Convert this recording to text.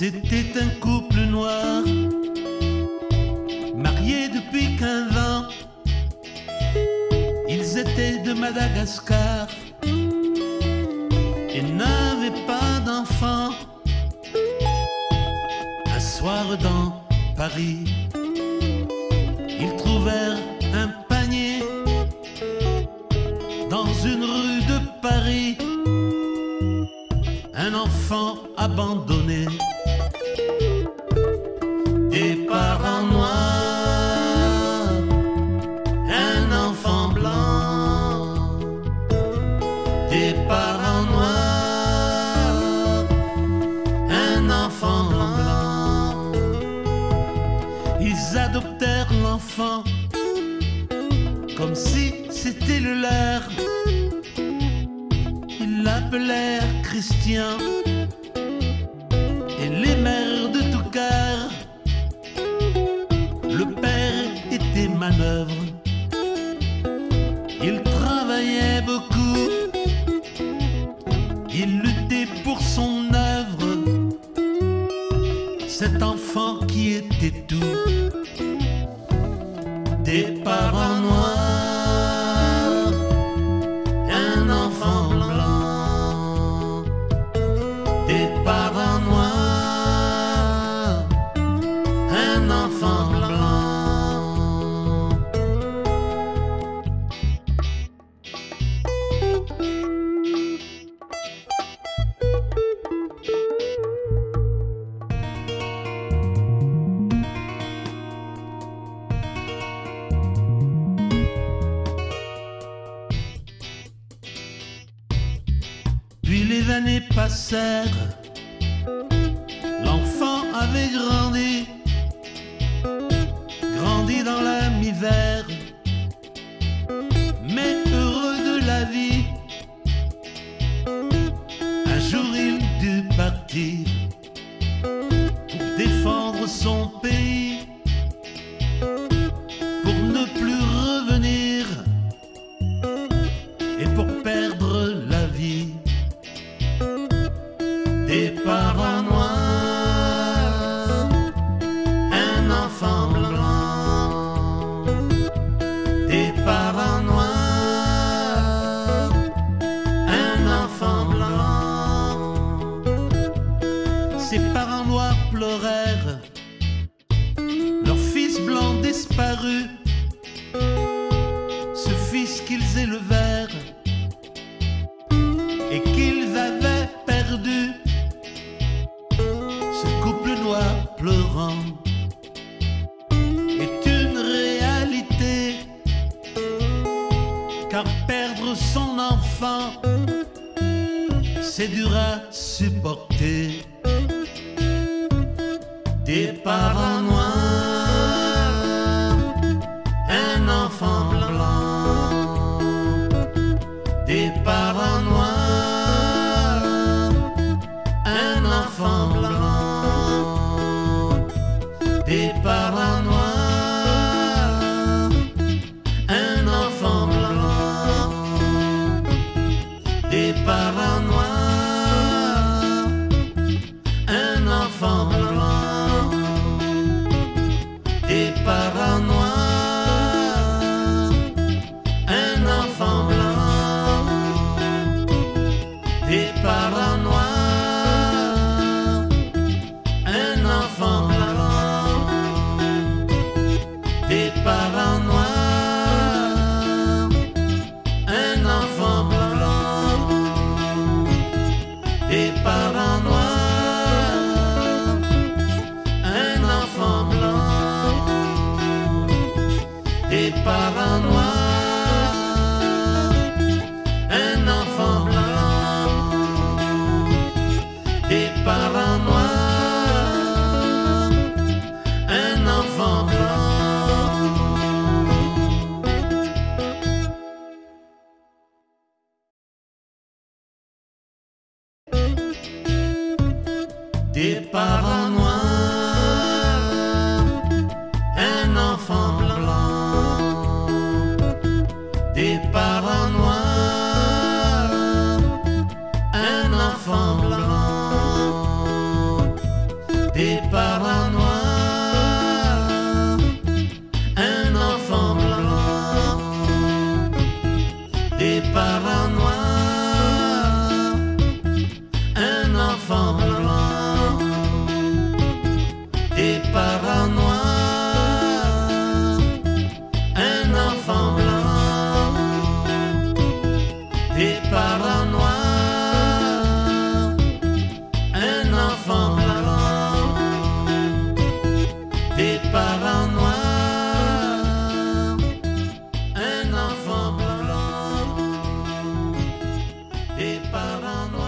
C'était un couple noir, marié depuis 15 ans. Ils étaient de Madagascar et n'avaient pas d'enfants. Un soir dans Paris, ils trouvèrent un panier dans une rue de Paris, un enfant abandonné. Des parents noirs, un enfant blanc. Des parents noirs, un enfant blanc. Ils adoptèrent l'enfant comme si c'était le leur. Ils l'appelèrent Christian et l'aimèrent de tout cœur. Le père était manœuvre, il travaillait beaucoup, il luttait pour son œuvre. Cet enfant qui était tout. Des parents noirs, un enfant blanc. Des parents noirs, un enfant blanc. Puis les années passèrent, l'enfant avait grandi, grandi dans la misère, mais heureux de la vie. Un jour il dut partir pour défendre son pays, pour ne plus revenir et pour perdre la vie. Des parents noirs, un enfant blanc. Des parents noirs, un enfant blanc. Ces parents noirs pleurèrent leur fils blanc disparu, ce fils qu'ils élevèrent et qu'ils avaient perdu. Pleurant est une réalité, car perdre son enfant, c'est dur à supporter. Des parents noirs, un enfant blanc. Des parents noirs, un enfant blanc. Des parents noirs, un enfant blanc. Des parents noirs, un enfant blanc. Des parents noirs, un enfant blanc. Des parents noirs, un enfant blanc. Des parents noirs, un enfant blanc. Des parents noirs, un enfant blanc. Des parents noirs, un enfant blanc. Des parents noirs, un enfant blanc. Des parents noirs, un enfant blanc. Des parents noirs, un enfant blanc. parents noirs, un enfant blanc, des parents noirs, un enfant blanc, des parents noirs.